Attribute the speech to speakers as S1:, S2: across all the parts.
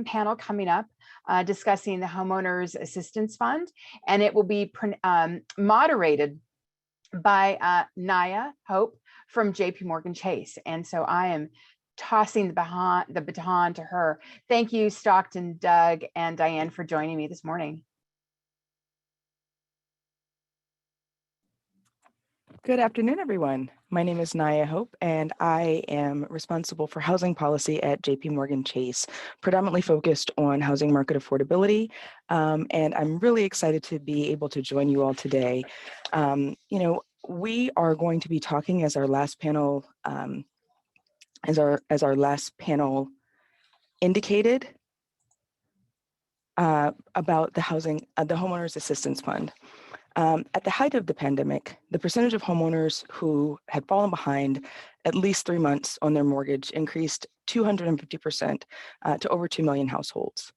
S1: panel coming up discussing the Homeowners Assistance Fund, and it will be moderated by Nia Hope from JPMorgan Chase. And so I am tossing the baton to her. Thank you, Stockton, Doug, and Diane for joining me this morning.
S2: Good afternoon, everyone. My name is Nia Hope, and I am responsible for housing policy at JPMorgan Chase, predominantly focused on housing market affordability. And I'm really excited to be able to join you all today. We are going to be talking as our last panel, as our last panel indicated, about the Homeowners Assistance Fund. At the height of the pandemic, the percentage of homeowners who had fallen behind at least 3 months on their mortgage increased 250% to over 2 million households.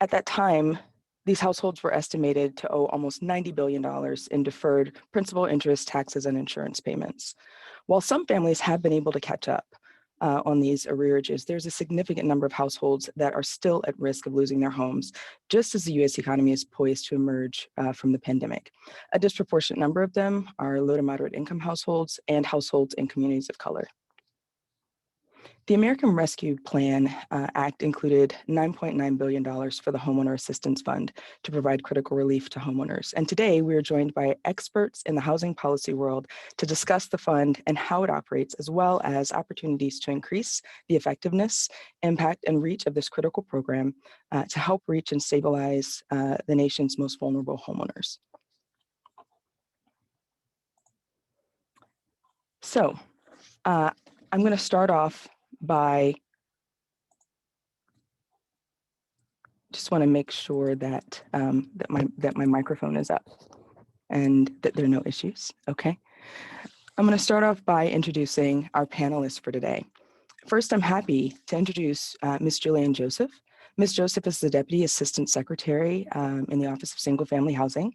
S2: At that time, these households were estimated to owe almost $90 billion in deferred principal, interest, taxes, and insurance payments. While some families have been able to catch up on these arrearages, there's a significant number of households that are still at risk of losing their homes, just as the U.S. economy is poised to emerge from the pandemic. A disproportionate number of them are low to moderate income households and households in communities of color. The American Rescue Plan Act included $9.9 billion for the Homeowner Assistance Fund to provide critical relief to homeowners. And today we are joined by experts in the housing policy world to discuss the fund and how it operates, as well as opportunities to increase the effectiveness, impact, and reach of this critical program to help reach and stabilize the nation's most vulnerable homeowners. So I'm going to start off by just want to make sure that that my microphone is up and that there are no issues. Okay. I'm going to start off by introducing our panelists for today. First, I'm happy to introduce Ms. Julienne Joseph. Ms. Joseph is the Deputy Assistant Secretary in the Office of Single Family Housing,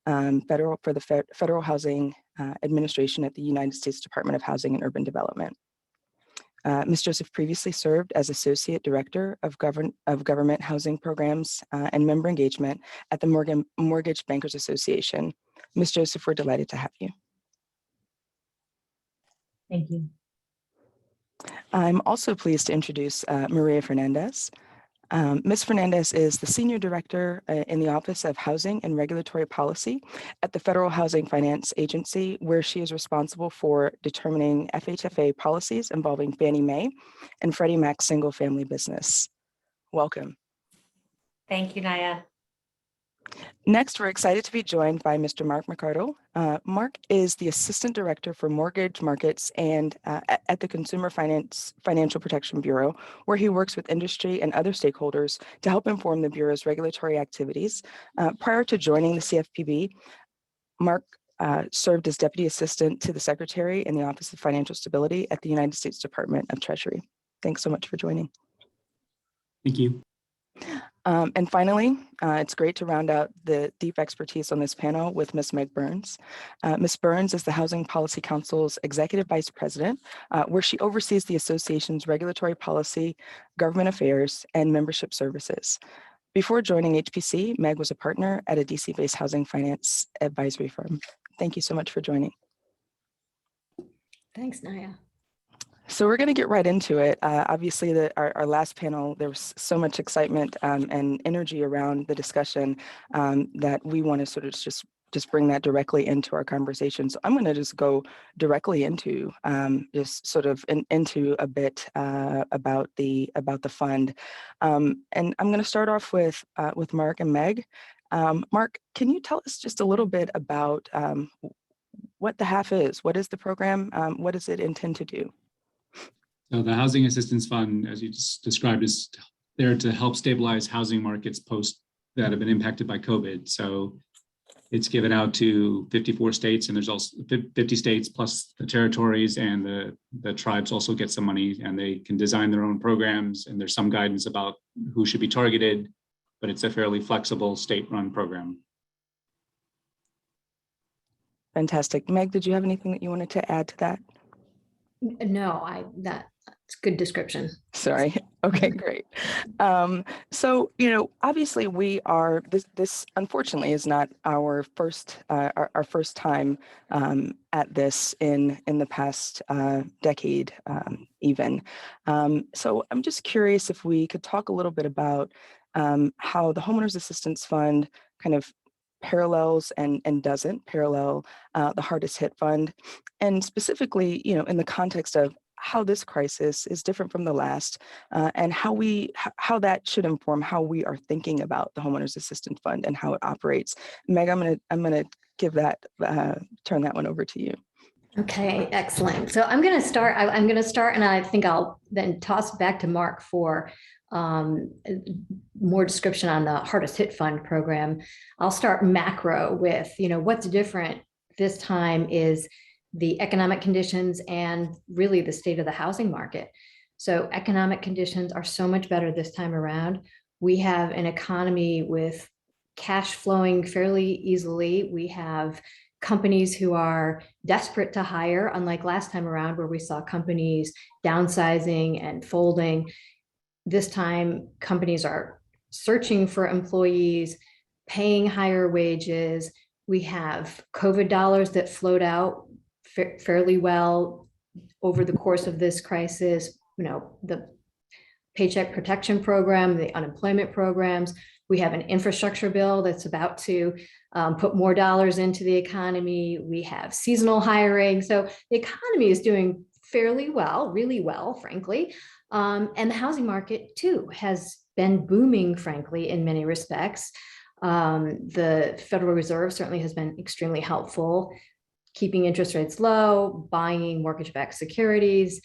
S2: for the Federal Housing Administration at the United States Department of Housing and Urban Development. Ms. Joseph previously served as Associate Director of Government Housing Programs and Member Engagement at the Mortgage Bankers Association. Ms. Joseph, we're delighted to have you.
S3: Thank you.
S2: I'm also pleased to introduce Maria Fernandez. Ms. Fernandez is the Senior Director in the Office of Housing and Regulatory Policy at the Federal Housing Finance Agency, where she is responsible for determining FHFA policies involving Fannie Mae and Freddie Mac's single-family business. Welcome.
S3: Thank you, Nia.
S2: Next, we're excited to be joined by Mr. Mark McArdle. Mark is the Assistant Director for Mortgage Markets and at the Consumer Financial Protection Bureau, where he works with industry and other stakeholders to help inform the Bureau's regulatory activities. Prior to joining the CFPB, Mark served as Deputy Assistant to the Secretary in the Office of Financial Stability at the United States Department of Treasury. Thanks so much for joining.
S4: Thank you.
S2: And finally, it's great to round out the deep expertise on this panel with Ms. Meg Burns. Ms. Burns is the Housing Policy Council's Executive Vice President, where she oversees the association's regulatory policy, government affairs, and membership services. Before joining HPC, Meg was a partner at a DC-based housing finance advisory firm. Thank you so much for joining.
S3: Thanks, Nia.
S2: So we're going to get right into it. Obviously, our last panel, there was so much excitement and energy around the discussion that we want to sort of just bring that directly into our conversation. So I'm going to just go directly into into a bit about the fund, and I'm going to start off with Mark and Meg. Mark, can you tell us just a little bit about what the HAF is? What is the program? What does it intend to do?
S4: So the Housing Assistance Fund, as you just described, is there to help stabilize housing markets that have been impacted by COVID. So it's given out to 54 states, and there's also 50 states plus the territories, and the tribes also get some money, and they can design their own programs, and there's some guidance about who should be targeted, but it's a fairly flexible state-run program.
S2: Fantastic. Meg, did you have anything that you wanted to add to that?
S3: No,
S5: It's a good description.
S2: Sorry. Okay, great. So, obviously we are, this unfortunately is not our first time at this in the past decade even. So I'm just curious if we could talk a little bit about how the Homeowners Assistance Fund kind of parallels and doesn't parallel the hardest hit fund, and specifically, in the context of how this crisis is different from the last, and how that should inform how we are thinking about the Homeowners Assistance Fund and how it operates. Meg, I'm gonna give that turn that one over to you.
S5: Okay, excellent. So I'm going to start. I'm going to start, and I think I'll then toss it back to Mark for more description on the hardest hit fund program. I'll start macro with, what's different this time is the economic conditions and really the state of the housing market. So economic conditions are so much better this time around. We have an economy with cash flowing fairly easily. We have companies who are desperate to hire, unlike last time around where we saw companies downsizing and folding. This time, companies are searching for employees, paying higher wages. We have COVID dollars that flowed out fairly well over the course of this crisis. The Paycheck Protection Program, the unemployment programs. We have an infrastructure bill that's about to put more dollars into the economy. We have seasonal hiring. So the economy is doing fairly well, really well, frankly. And the housing market, too, has been booming, frankly, in many respects. The Federal Reserve certainly has been extremely helpful, keeping interest rates low, buying mortgage-backed securities.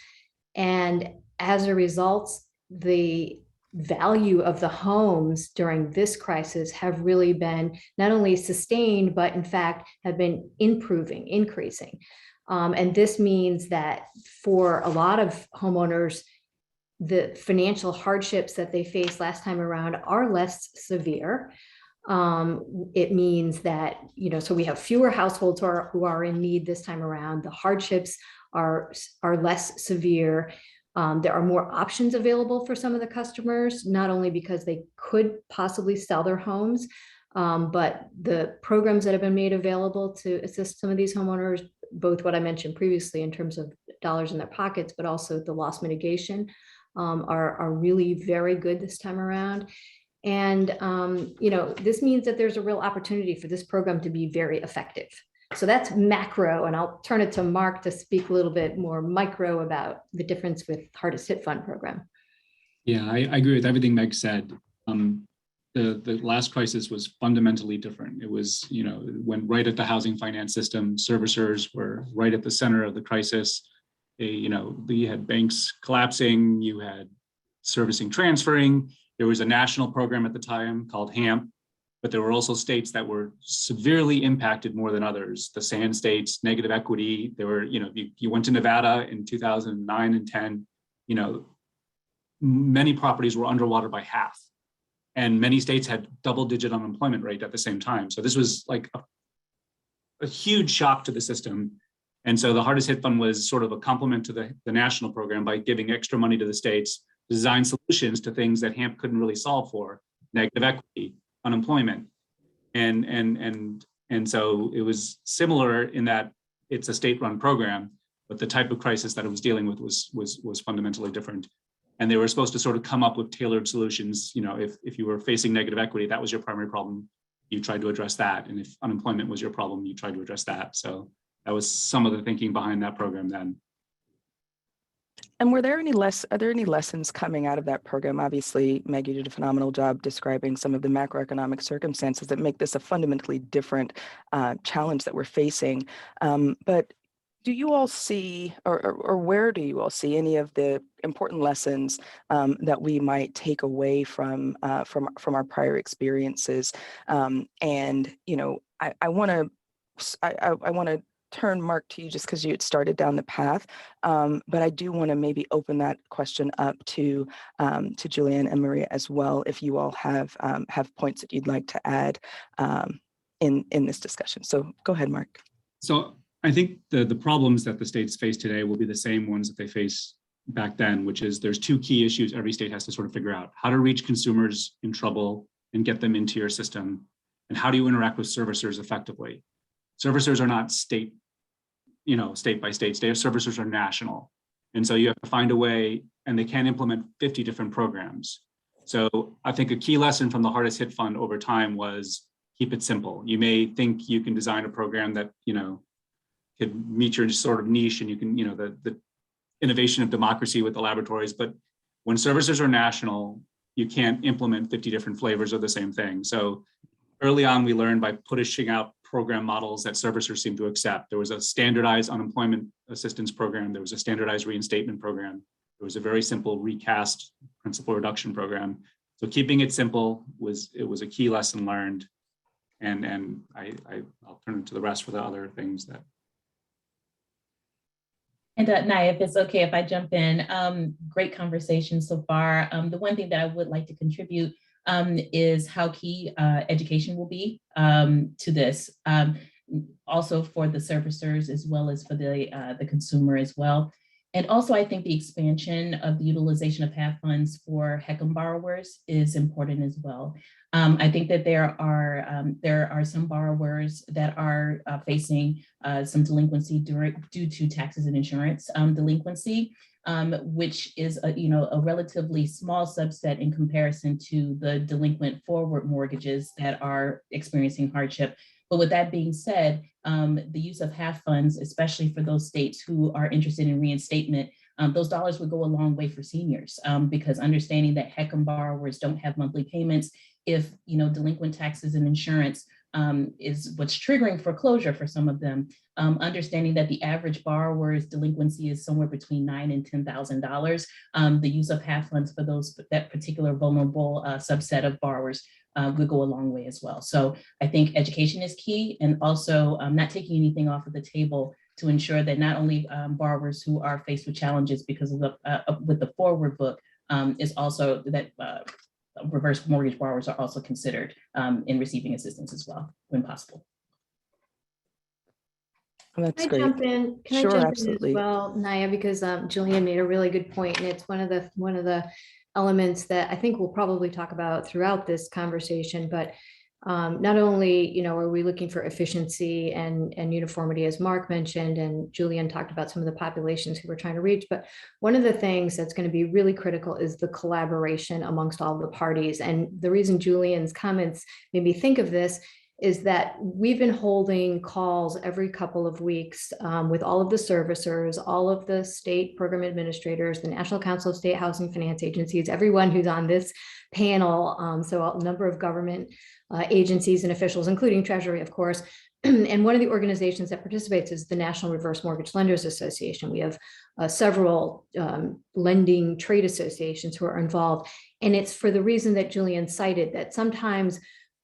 S5: And as a result, the value of the homes during this crisis have really been not only sustained, but in fact have been increasing. And this means that for a lot of homeowners, the financial hardships that they faced last time around are less severe. It means that, so we have fewer households who are in need this time around. The hardships are less severe. There are more options available for some of the customers, not only because they could possibly sell their homes, but the programs that have been made available to assist some of these homeowners, both what I mentioned previously in terms of dollars in their pockets, but also the loss mitigation, are really very good this time around. And, this means that there's a real opportunity for this program to be very effective. So that's macro, and I'll turn it to Mark to speak a little bit more micro about the difference with hardest hit fund program.
S4: Yeah, I agree with everything Meg said. The last crisis was fundamentally different. It was, went right at the housing finance system. Servicers were right at the center of the crisis. You had banks collapsing, you had servicing transferring. There was a national program at the time called HAMP, but there were also states that were severely impacted more than others. The sand states, negative equity. There were, you went to Nevada in 2009 and 10, many properties were underwater by half. And many states had double-digit unemployment rate at the same time. So this was like a huge shock to the system. And so the hardest hit fund was sort of a complement to the national program by giving extra money to the states, design solutions to things that HAMP couldn't really solve for: negative equity, unemployment. And so it was similar in that it's a state-run program, but the type of crisis that it was dealing with was fundamentally different. And they were supposed to sort of come up with tailored solutions. If you were facing negative equity, that was your primary problem, you tried to address that. And if unemployment was your problem, you tried to address that. So that was some of the thinking behind that program then.
S2: And are there any lessons coming out of that program? Obviously, Meg, you did a phenomenal job describing some of the macroeconomic circumstances that make this a fundamentally different challenge that we're facing. But do you all see, or where do you all see any of the important lessons that we might take away from our prior experiences? I want to turn, Mark, to you just because you had started down the path, but I do want to maybe open that question up to Julienne and Maria as well, if you all have points that you'd like to add in this discussion. So go ahead, Mark.
S4: So I think the problems that the states face today will be the same ones that they face back then, which is there's two key issues every state has to sort of figure out: how to reach consumers in trouble and get them into your system, and how do you interact with servicers effectively. Servicers are not state by state. State servicers are national. And so you have to find a way, and they can't implement 50 different programs. So I think a key lesson from the Hardest Hit Fund over time was keep it simple. You may think you can design a program that, could meet your sort of niche, and you can, the innovation of democracy with the laboratories. But when servicers are national, you can't implement 50 different flavors of the same thing. So early on, we learned by pushing out program models that servicers seem to accept. There was a standardized unemployment assistance program. There was a standardized reinstatement program. There was a very simple recast principal reduction program. So keeping it simple was a key lesson learned. And I'll turn it to the rest for the other things that.
S6: And Nia, if it's okay if I jump in, great conversation so far. The one thing that I would like to contribute is how key education will be to this, also for the servicers as well as for the consumer as well. And also, I think the expansion of the utilization of HAF funds for HECM borrowers is important as well. I think that there are some borrowers that are facing some delinquency due to taxes and insurance delinquency, which is a relatively small subset in comparison to the delinquent forward mortgages that are experiencing hardship. But with that being said, the use of HAF funds, especially for those states who are interested in reinstatement, those dollars would go a long way for seniors, because understanding that HECM borrowers don't have monthly payments, if delinquent taxes and insurance is what's triggering foreclosure for some of them, understanding that the average borrower's delinquency is somewhere between $9,000 and $10,000, the use of HAF funds for that particular vulnerable subset of borrowers would go a long way as well. So I think education is key, and also not taking anything off of the table to ensure that not only borrowers who are faced with challenges because of with the forward book is also that reverse mortgage borrowers are also considered in receiving assistance as well when possible.
S2: Well, that's
S5: Can I
S2: great.
S5: jump in? Can
S2: Sure,
S5: I jump
S2: absolutely.
S5: in as well, Nia, because Julienne made a really good point, and it's one of the elements that I think we'll probably talk about throughout this conversation. But not only are we looking for efficiency and uniformity, as Mark mentioned, and Julienne talked about some of the populations who we're trying to reach, but one of the things that's going to be really critical is the collaboration amongst all the parties. And the reason Julienne's comments made me think of this is that we've been holding calls every couple of weeks with all of the servicers, all of the state program administrators, the National Council of State Housing Finance Agencies, everyone who's on this panel. So a number of government agencies and officials, including Treasury, of course. And one of the organizations that participates is the National Reverse Mortgage Lenders Association. We have several lending trade associations who are involved. And it's for the reason that Julienne cited, that sometimes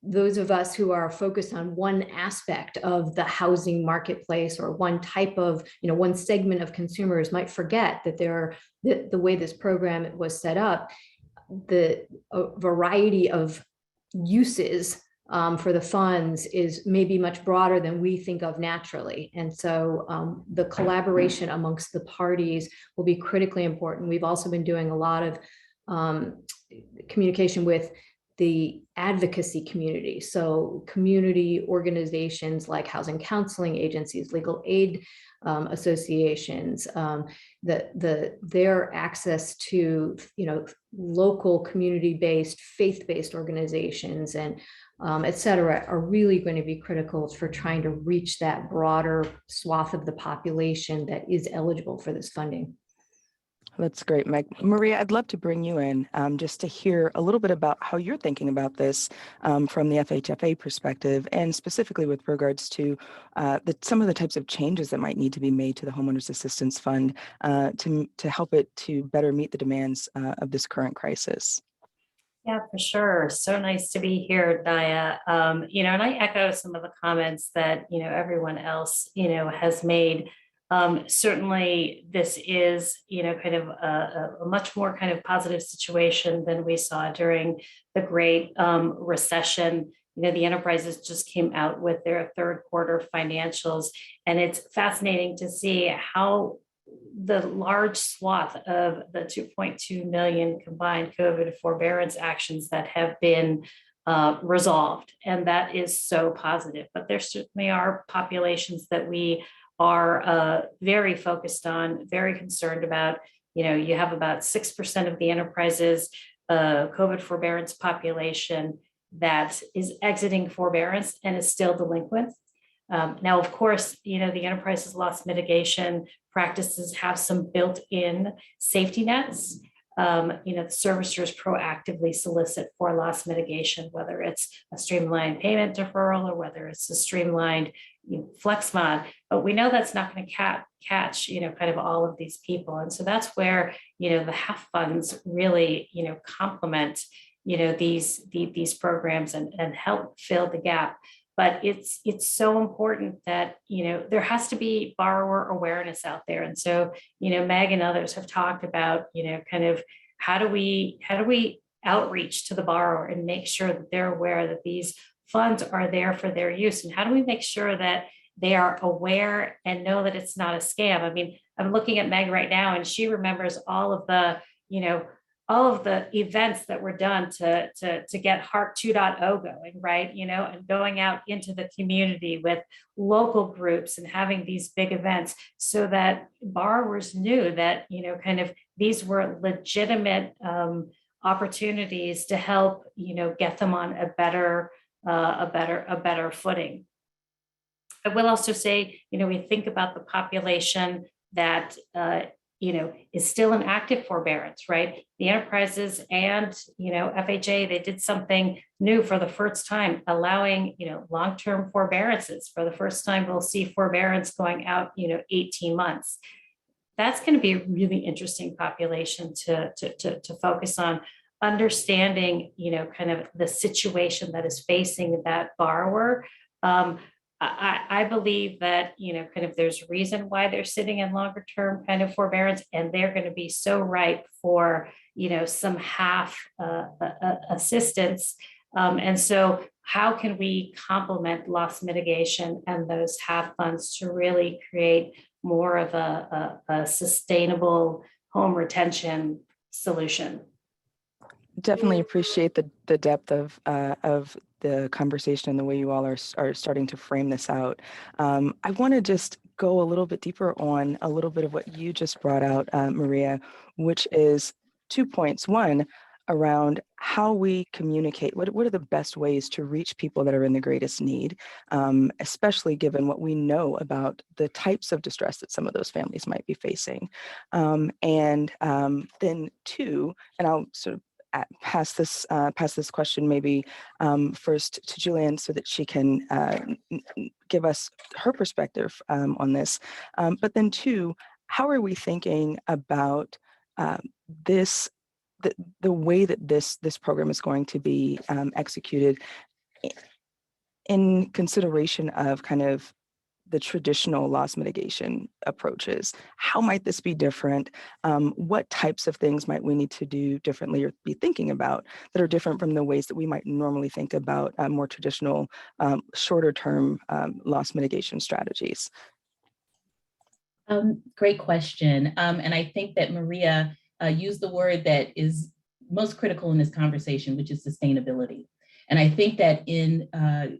S5: those of us who are focused on one aspect of the housing marketplace or one type of, one segment of consumers might forget that the way this program was set up, the variety of uses for the funds is maybe much broader than we think of naturally. And so the collaboration amongst the parties will be critically important. We've also been doing a lot of communication with the advocacy community. So community organizations like housing counseling agencies, legal aid associations, their access to local community-based, faith-based organizations and et cetera, are really going to be critical for trying to reach that broader swath of the population that is eligible for this funding.
S2: That's great, Meg. Maria, I'd love to bring you in just to hear a little bit about how you're thinking about this from the FHFA perspective, and specifically with regards to some of the types of changes that might need to be made to the Homeowners Assistance Fund to help it to better meet the demands of this current crisis.
S3: Yeah, for sure. So nice to be here, Nia. And I echo some of the comments that, everyone else, has made. Certainly this is, kind of a much more kind of positive situation than we saw during the Great Recession. The enterprises just came out with their third quarter financials, and it's fascinating to see how the large swath of the 2.2 million combined COVID forbearance actions that have been resolved. And that is so positive. But there certainly are populations that we are very focused on, very concerned about. You know, you have about 6% of the enterprises COVID forbearance population that is exiting forbearance and is still delinquent. Now, of course, you know, the enterprises loss mitigation practices have some built-in safety nets. You know, the servicers proactively solicit for loss mitigation, whether it's a streamlined payment deferral or whether it's a streamlined flex mod. But we know that's not going to catch, you know, kind of all of these people. And so that's where, you know, the HAF funds really, you know, complement, you know, these programs and help fill the gap. But it's so important that, you know, there has to be borrower awareness out there. And so, you know, Meg and others have talked about, you know, kind of how do we outreach to the borrower and make sure that they're aware that these funds are there for their use? And how do we make sure that they are aware and know that it's not a scam? I mean, I'm looking at Meg right now and she remembers all of the, you know, all of the events that were done to get Heart 2.0 going, right? You know, and going out into the community with local groups and having these big events so that borrowers knew that, you know, kind of these were legitimate opportunities to help, you know, get them on a better footing. I will also say, you know, we think about the population that, you know, is still in active forbearance, right? The enterprises and, you know, FHA, they did something new for the first time, allowing, you know, long-term forbearances. For the first time, we'll see forbearance going out, you know, 18 months. That's going to be a really interesting population to focus on, understanding, you know, kind of the situation that is facing that borrower. I believe that, you know, kind of there's a reason why they're sitting in longer term kind of forbearance, and they're going to be so ripe for, you know, some HAF assistance. And so how can we complement loss mitigation and those HAF funds to really create more of a sustainable home retention solution?
S2: Definitely appreciate the depth of the conversation and the way you all are starting to frame this out. I want to just go a little bit deeper on a little bit of what you just brought out, Maria, which is 2 points. One, around how we communicate. What are the best ways to reach people that are in the greatest need, especially given what we know about the types of distress that some of those families might be facing. And then two, and I'll sort of pass this question maybe first to Julienne so that she can give us her perspective on this. But then two, how are we thinking about the way that this program is going to be executed in consideration of kind of the traditional loss mitigation approaches? How might this be different? What types of things might we need to do differently or be thinking about that are different from the ways that we might normally think about more traditional, shorter term loss mitigation strategies?
S6: Great question. And I think that Maria used the word that is most critical in this conversation, which is sustainability. And I think that in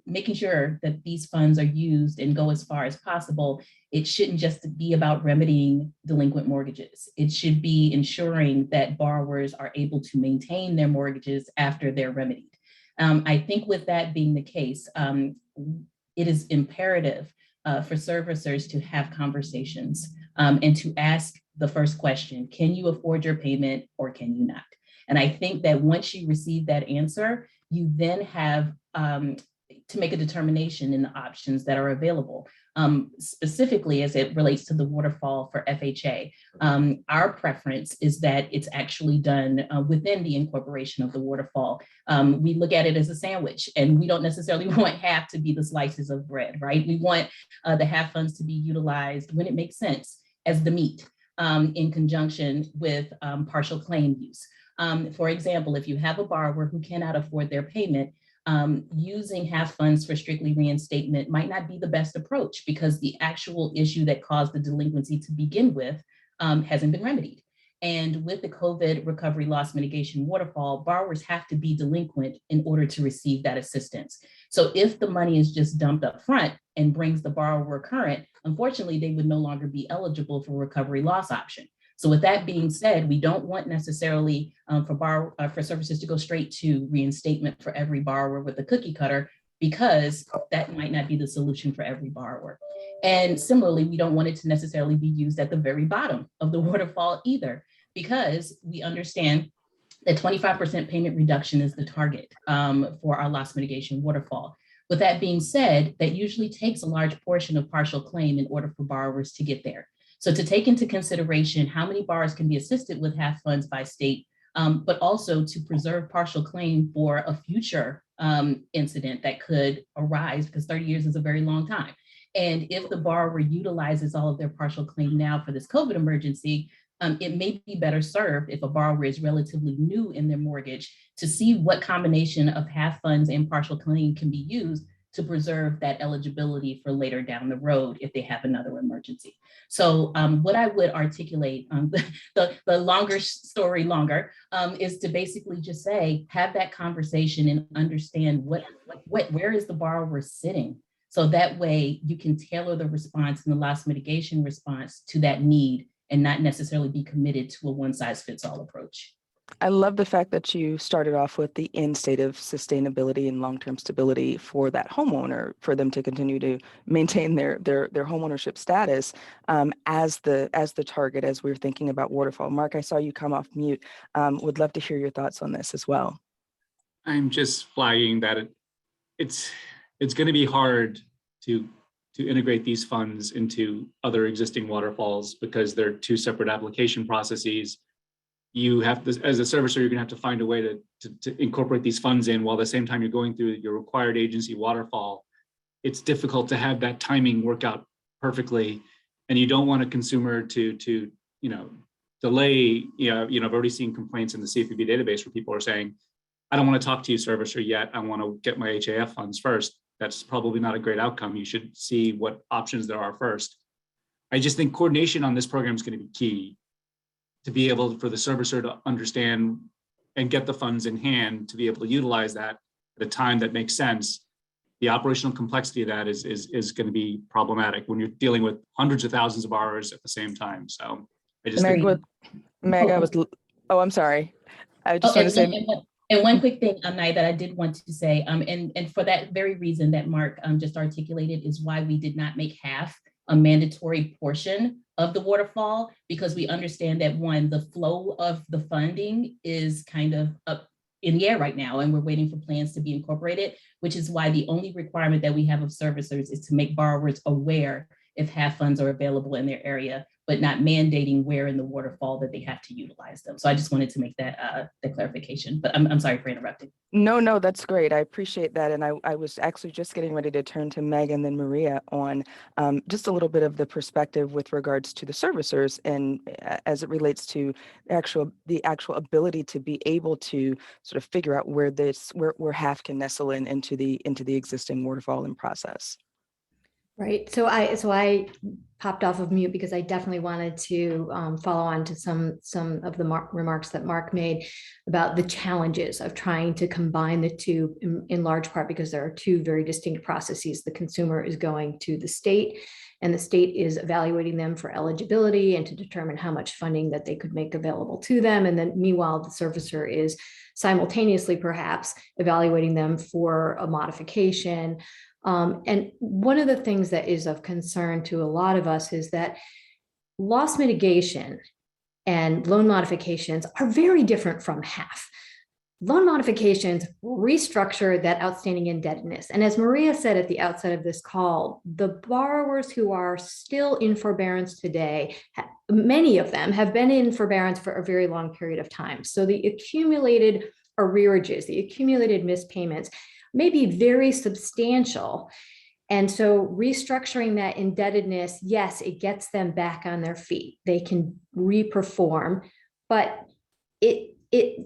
S6: making sure that these funds are used and go as far as possible, it shouldn't just be about remedying delinquent mortgages. It should be ensuring that borrowers are able to maintain their mortgages after they're remedied. I think with that being the case, it is imperative for servicers to have conversations and to ask the first question: can you afford your payment or can you not? And I think that once you receive that answer, you then have to make a determination in the options that are available. Specifically as it relates to the waterfall for FHA, our preference is that it's actually done within the incorporation of the waterfall. We look at it as a sandwich, and we don't necessarily want half to be the slices of bread, right? We want the half funds to be utilized when it makes sense as the meat in conjunction with partial claim use. For example, if you have a borrower who cannot afford their payment, using HAF funds for strictly reinstatement might not be the best approach, because the actual issue that caused the delinquency to begin with hasn't been remedied. And with the COVID recovery loss mitigation waterfall, borrowers have to be delinquent in order to receive that assistance. So if the money is just dumped up front and brings the borrower current, unfortunately, they would no longer be eligible for recovery loss option. So with that being said, we don't want necessarily for services to go straight to reinstatement for every borrower with a cookie cutter, because that might not be the solution for every borrower. And similarly, we don't want it to necessarily be used at the very bottom of the waterfall either, because we understand that 25% payment reduction is the target for our loss mitigation waterfall. With that being said, that usually takes a large portion of partial claim in order for borrowers to get there. So to take into consideration how many borrowers can be assisted with half funds by state, but also to preserve partial claim for a future incident that could arise, because 30 years is a very long time. And if the borrower utilizes all of their partial claim now for this COVID emergency, it may be better served if a borrower is relatively new in their mortgage to see what combination of half funds and partial claim can be used to preserve that eligibility for later down the road if they have another emergency. So what I would articulate, the longer story longer, is to basically just say, have that conversation and understand where is the borrower sitting? So that way you can tailor the response and the loss mitigation response to that need and not necessarily be committed to a one-size-fits-all approach.
S2: I love the fact that you started off with the end state of sustainability and long-term stability for that homeowner, for them to continue to maintain their homeownership status as the target as we're thinking about waterfall. Mark, I saw you come off mute. Would love to hear your thoughts on this as well.
S4: I'm just flagging that it's going to be hard to integrate these funds into other existing waterfalls because they're two separate application processes. You have to, as a servicer, you're going to have to find a way to incorporate these funds in while at the same time you're going through your required agency waterfall. It's difficult to have that timing work out perfectly, and you don't want a consumer to delay. I've already seen complaints in the CFPB database where people are saying, "I don't want to talk to you, servicer, yet. I want to get my HAF funds first." That's probably not a great outcome. You should see what options there are first. I just think coordination on this program is going to be key, to be able for the servicer to understand and get the funds in hand to be able to utilize that at a time that makes sense. The operational complexity of that is going to be problematic when you're dealing with hundreds of thousands of borrowers at the same time. So I just
S2: I'm sorry. I just want to say.
S6: And one quick thing, Nia, that I did want to say, and for that very reason that Mark just articulated is why we did not make half a mandatory portion of the waterfall, because we understand that one, the flow of the funding is kind of up in the air right now, and we're waiting for plans to be incorporated, which is why the only requirement that we have of servicers is to make borrowers aware if half funds are available in their area, but not mandating where in the waterfall that they have to utilize them. So I just wanted to make that clarification, but I'm sorry for interrupting.
S2: No, that's great. I appreciate that. And I was actually just getting ready to turn to Meg and then Maria on just a little bit of the perspective with regards to the servicers and as it relates to the actual ability to be able to sort of figure out where half can nestle into the existing waterfall and process.
S5: Right. So I popped off of mute because I definitely wanted to follow on to some of the remarks that Mark made about the challenges of trying to combine the two in large part because there are two very distinct processes. The consumer is going to the state and the state is evaluating them for eligibility and to determine how much funding that they could make available to them. And then meanwhile, the servicer is simultaneously perhaps evaluating them for a modification. And one of the things that is of concern to a lot of us is that loss mitigation and loan modifications are very different from half. Loan modifications restructure that outstanding indebtedness. And as Maria said at the outset of this call, the borrowers who are still in forbearance today, many of them have been in forbearance for a very long period of time. So the accumulated arrearages, the accumulated missed payments may be very substantial. And so restructuring that indebtedness, yes, it gets them back on their feet. They can reperform, but it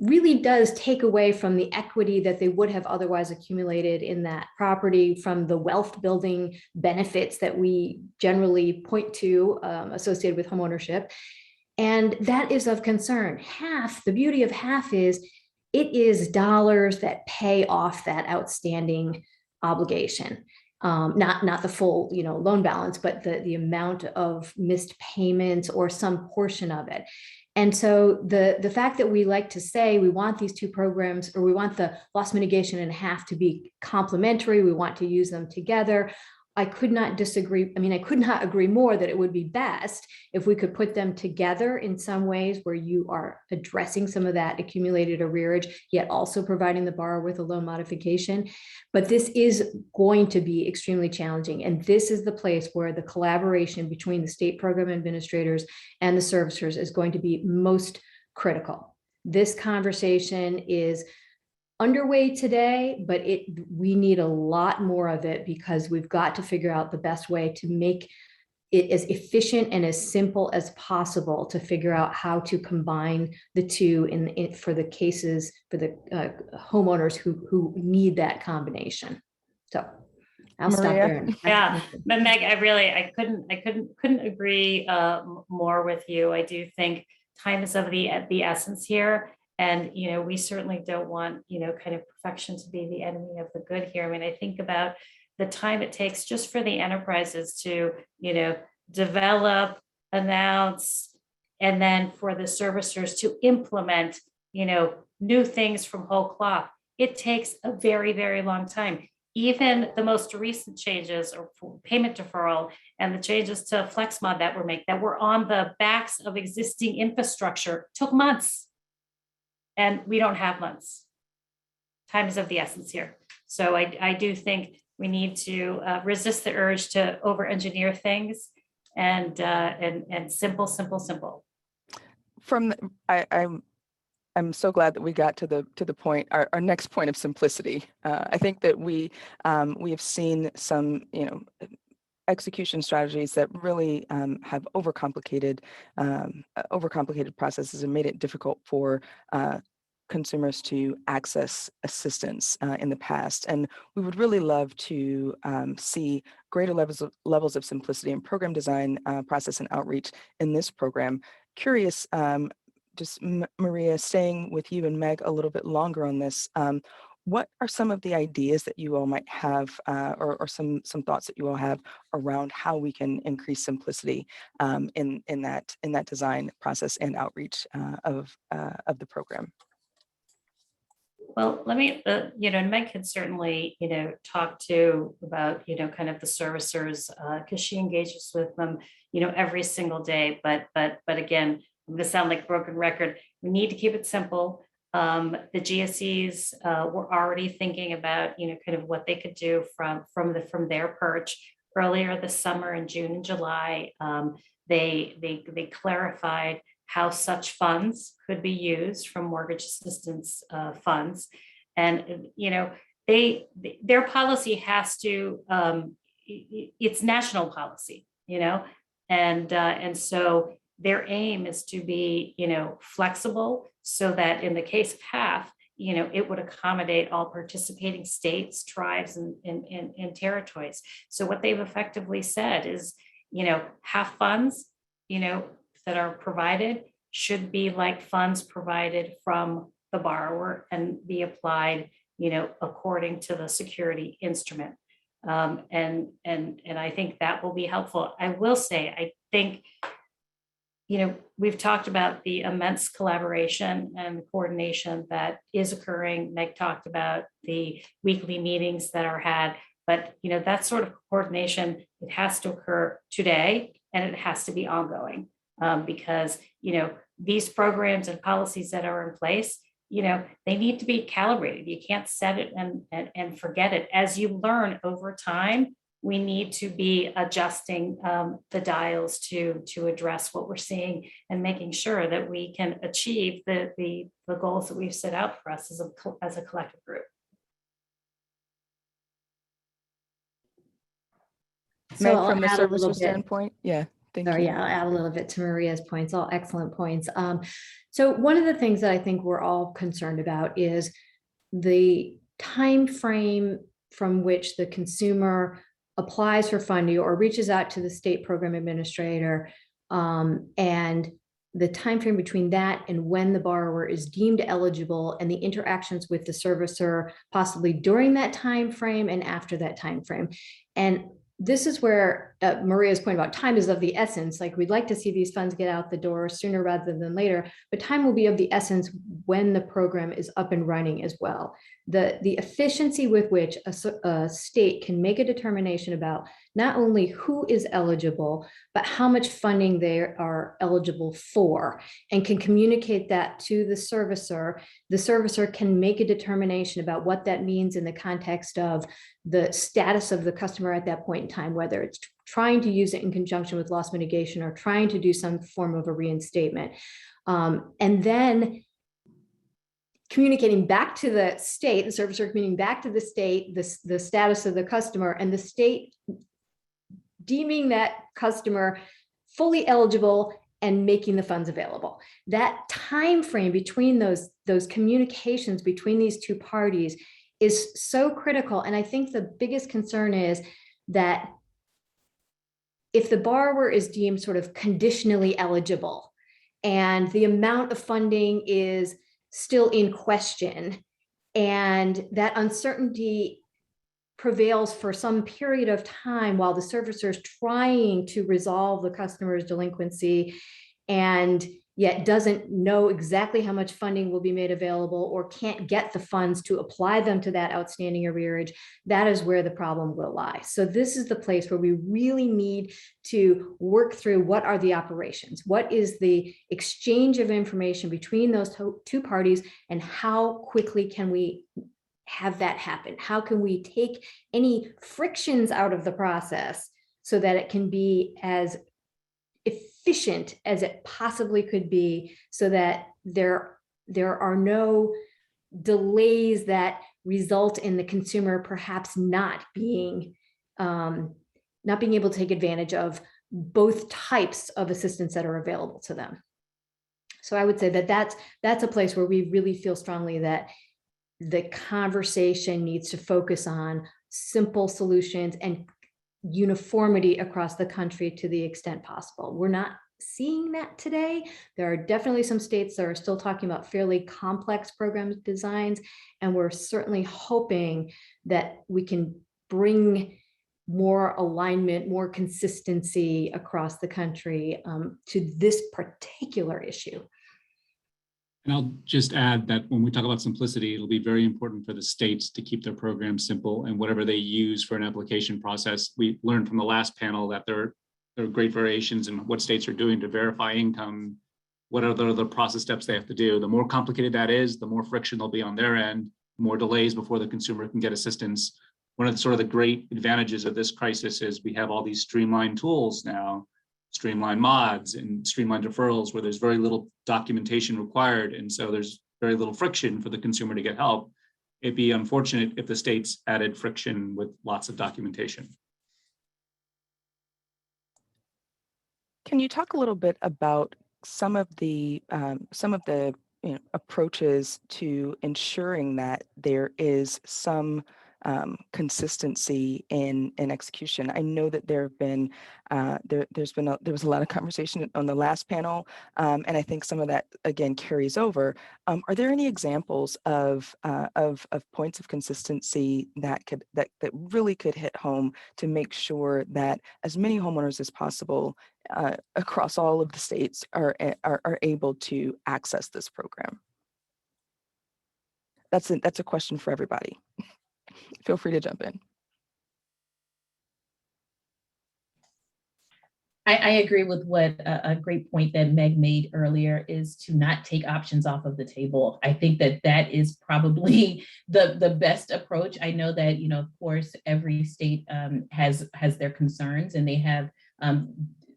S5: really does take away from the equity that they would have otherwise accumulated in that property, from the wealth building benefits that we generally point to associated with homeownership. And that is of concern. Half, the beauty of half is it is dollars that pay off that outstanding obligation. Not the full, loan balance, but the amount of missed payments or some portion of it. And so the fact that we like to say we want these two programs, or we want the loss mitigation and half to be complementary, we want to use them together, I could not disagree. I mean, I could not agree more that it would be best if we could put them together in some ways where you are addressing some of that accumulated arrearage, yet also providing the borrower with a loan modification. But this is going to be extremely challenging. And this is the place where the collaboration between the state program administrators and the servicers is going to be most critical. This conversation is underway today, but we need a lot more of it, because we've got to figure out the best way to make it as efficient and as simple as possible to figure out how to combine the two for the cases, for the homeowners who need that combination. So I'll stop there.
S3: Yeah, but Meg, I couldn't agree more with you. I do think time is of the essence here. And, we certainly don't want, kind of perfection to be the enemy of the good here. I mean, I think about the time it takes just for the enterprises to, develop, announce, and then for the servicers to implement, new things from whole cloth. It takes a very, very long time. Even the most recent changes or payment deferral and the changes to FlexMod that were on the backs of existing infrastructure took months. And we don't have months. Time is of the essence here. So I do think we need to resist the urge to over-engineer things and simple.
S2: I'm so glad that we got to the point, our next point of simplicity. I think that we have seen some, execution strategies that really have overcomplicated processes and made it difficult for consumers to access assistance in the past. And we would really love to see greater levels of simplicity in program design, process, and outreach in this program. Curious, just Maria, staying with you and Meg a little bit longer on this, what are some of the ideas that you all might have, or some thoughts that you all have around how we can increase simplicity in that design process and outreach of the program?
S3: Well, let me, Meg can certainly, talk to about, kind of the servicers, because she engages with them, every single day. But again, I'm going to sound like a broken record. We need to keep it simple. The GSEs were already thinking about, kind of what they could do from their perch. Earlier this summer in June and July, they clarified how such funds could be used from mortgage assistance funds. And, their policy has to, it's national policy, and so their aim is to be, flexible so that in the case of half, it would accommodate all participating states, tribes, and territories. So what they've effectively said is, half funds, that are provided should be like funds provided from the borrower and be applied, according to the security instrument. And I think that will be helpful. I will say, I think, we've talked about the immense collaboration and coordination that is occurring. Meg talked about the weekly meetings that are had, but that sort of coordination, it has to occur today and it has to be ongoing. Because, these programs and policies that are in place, they need to be calibrated. You can't set it and forget it. As you learn over time, we need to be adjusting the dials to address what we're seeing and making sure that we can achieve the goals that we've set out for us as a collective group.
S2: Meg, from the servicer standpoint, yeah.
S5: I'll add a little bit to Maria's points, all excellent points. So one of the things that I think we're all concerned about is the time frame from which the consumer applies for funding or reaches out to the state program administrator and the time frame between that and when the borrower is deemed eligible, and the interactions with the servicer, possibly during that time frame and after that time frame. And this is where Maria's point about time is of the essence. Like, we'd like to see these funds get out the door sooner rather than later, but time will be of the essence when the program is up and running as well. The efficiency with which a state can make a determination about not only who is eligible, but how much funding they are eligible for, and can communicate that to the servicer can make a determination about what that means in the context of the status of the customer at that point in time, whether it's trying to use it in conjunction with loss mitigation or trying to do some form of a reinstatement. And then communicating back to the state, the servicer communicating back to the state, the status of the customer, and the state deeming that customer fully eligible and making the funds available. That time frame between those communications between these two parties is so critical. And I think the biggest concern is that if the borrower is deemed sort of conditionally eligible and the amount of funding is still in question, and that uncertainty prevails for some period of time while the servicer is trying to resolve the customer's delinquency, and yet doesn't know exactly how much funding will be made available or can't get the funds to apply them to that outstanding arrearage, that is where the problem will lie. So this is the place where we really need to work through what are the operations, what is the exchange of information between those two parties, and how quickly can we have that happen? How can we take any frictions out of the process so that it can be as efficient as it possibly could be, so that there are no delays that result in the consumer perhaps not being able to take advantage of both types of assistance that are available to them. So I would say that that's a place where we really feel strongly that the conversation needs to focus on simple solutions and uniformity across the country to the extent possible. We're not seeing that today. There are definitely some states that are still talking about fairly complex program designs, and we're certainly hoping that we can bring more alignment, more consistency across the country to this particular issue.
S4: And I'll just add that when we talk about simplicity, it'll be very important for the states to keep their programs simple, and whatever they use for an application process. We learned from the last panel that there are great variations in what states are doing to verify income, what are the process steps they have to do. The more complicated that is, the more friction there'll be on their end, more delays before the consumer can get assistance. One of the great advantages of this crisis is we have all these streamlined tools now, streamlined mods and streamlined deferrals, where there's very little documentation required. And so there's very little friction for the consumer to get help. It'd be unfortunate if the states added friction with lots of documentation.
S2: Can you talk a little bit about some of the approaches to ensuring that there is some consistency in execution? I know that there was a lot of conversation on the last panel, and I think some of that again carries over. Are there any examples of points of consistency that really could hit home to make sure that as many homeowners as possible across all of the states are able to access this program? That's a question for everybody. Feel free to jump in.
S6: I agree with what a great point that Meg made earlier is to not take options off of the table. I think that is probably the best approach. I know that, of course, every state has their concerns, and they have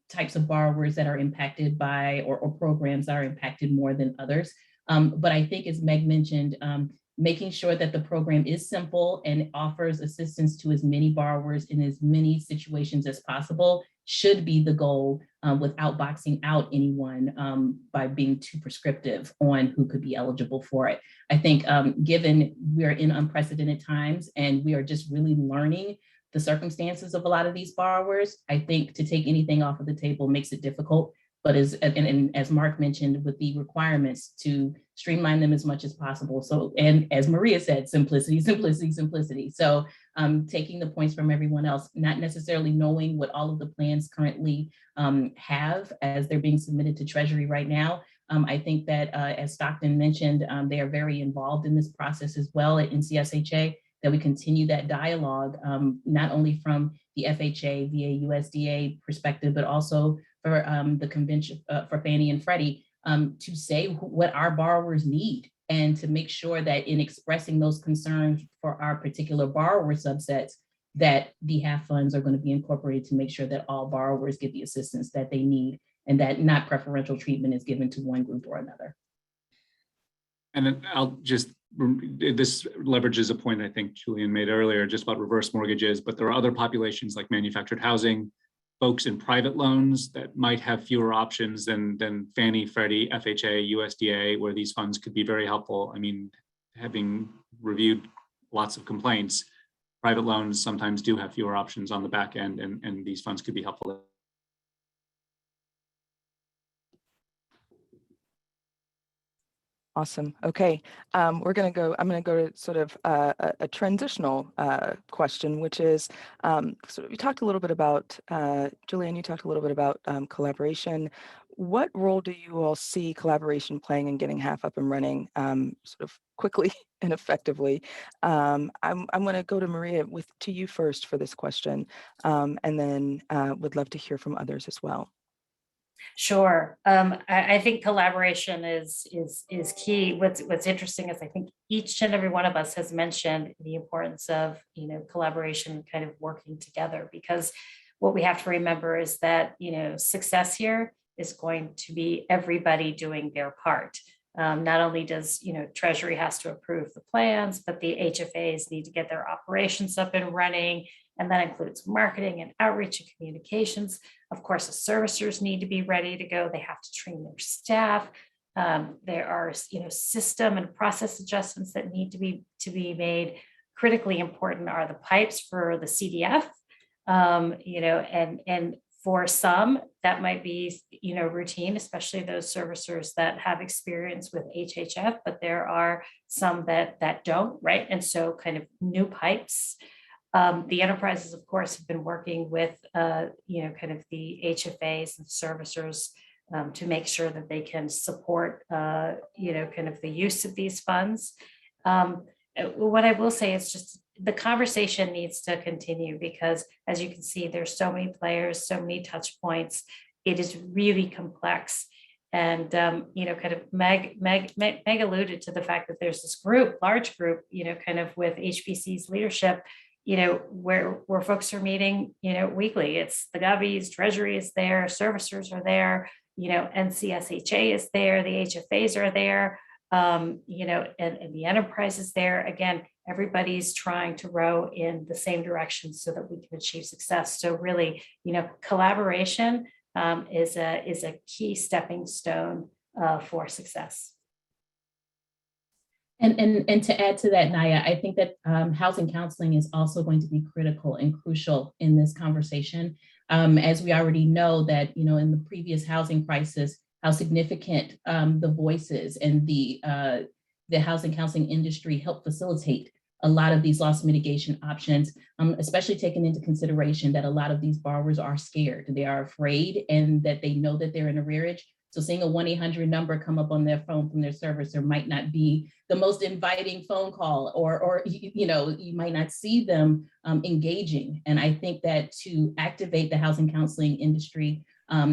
S6: types of borrowers that are impacted by or programs that are impacted more than others. But I think, as Meg mentioned, making sure that the program is simple and offers assistance to as many borrowers in as many situations as possible should be the goal, without boxing out anyone by being too prescriptive on who could be eligible for it. I think given we're in unprecedented times and we are just really learning the circumstances of a lot of these borrowers, I think to take anything off of the table makes it difficult but and as Mark mentioned, with the requirements to streamline them as much as possible. So, and as Maria said, simplicity, simplicity, simplicity. So taking the points from everyone else, not necessarily knowing what all of the plans currently have as they're being submitted to Treasury right now. I think that as Stockton mentioned, they are very involved in this process as well at NCSHA, that we continue that dialogue, not only from the FHA, VA, USDA perspective, but also for the convention for Fannie and Freddie to say what our borrowers need and to make sure that in expressing those concerns for our particular borrower subsets, that the HAF funds are going to be incorporated to make sure that all borrowers get the assistance that they need and that not preferential treatment is given to one group or another.
S4: And I'll just, this leverages a point I think Julienne made earlier just about reverse mortgages, but there are other populations like manufactured housing, folks in private loans that might have fewer options than Fannie, Freddie, FHA, USDA, where these funds could be very helpful. I mean, having reviewed lots of complaints, private loans sometimes do have fewer options on the back end, and these funds could be helpful.
S2: Awesome. Okay, I'm going to go to sort of a transitional question, which is, so we talked a little bit about, Julienne, you talked a little bit about collaboration. What role do you all see collaboration playing in getting HAF up and running sort of quickly and effectively? I'm going to go to Maria to you first for this question, and then would love to hear from others as well.
S3: Sure. I think collaboration is key. What's interesting is I think each and every one of us has mentioned the importance of, collaboration, kind of working together, because what we have to remember is that, success here is going to be everybody doing their part. Not only does, Treasury has to approve the plans, but the HFAs need to get their operations up and running. And that includes marketing and outreach and communications. Of course, the servicers need to be ready to go. They have to train their staff. There are, system and process adjustments that need to be made. Critically important are the pipes for the CDF, and for some that might be, routine, especially those servicers that have experience with HHF, but there are some that don't, right? And so kind of new pipes. The enterprises, of course, have been working with, kind of the HFAs and servicers to make sure that they can support, kind of the use of these funds. What I will say is just the conversation needs to continue, because as you can see, there's so many players, so many touch points. It is really complex. And, kind of Meg alluded to the fact that there's this large group, kind of with HBC's leadership, where folks are meeting, weekly. It's the govies, Treasury is there, servicers are there, NCSHA is there, the HFAs are there, and the enterprise is there. Again, everybody's trying to row in the same direction so that we can achieve success. So really, collaboration is a key stepping stone for success.
S6: And to add to that, Nia, I think that housing counseling is also going to be critical and crucial in this conversation. As we already know that, in the previous housing crisis, how significant the voices and the housing counseling industry helped facilitate a lot of these loss mitigation options, especially taking into consideration that a lot of these borrowers are scared, they are afraid, and that they know that they're in arrearage. So seeing a 1-800 number come up on their phone from their servicer might not be the most inviting phone call, or you might not see them engaging. And I think that to activate the housing counseling industry,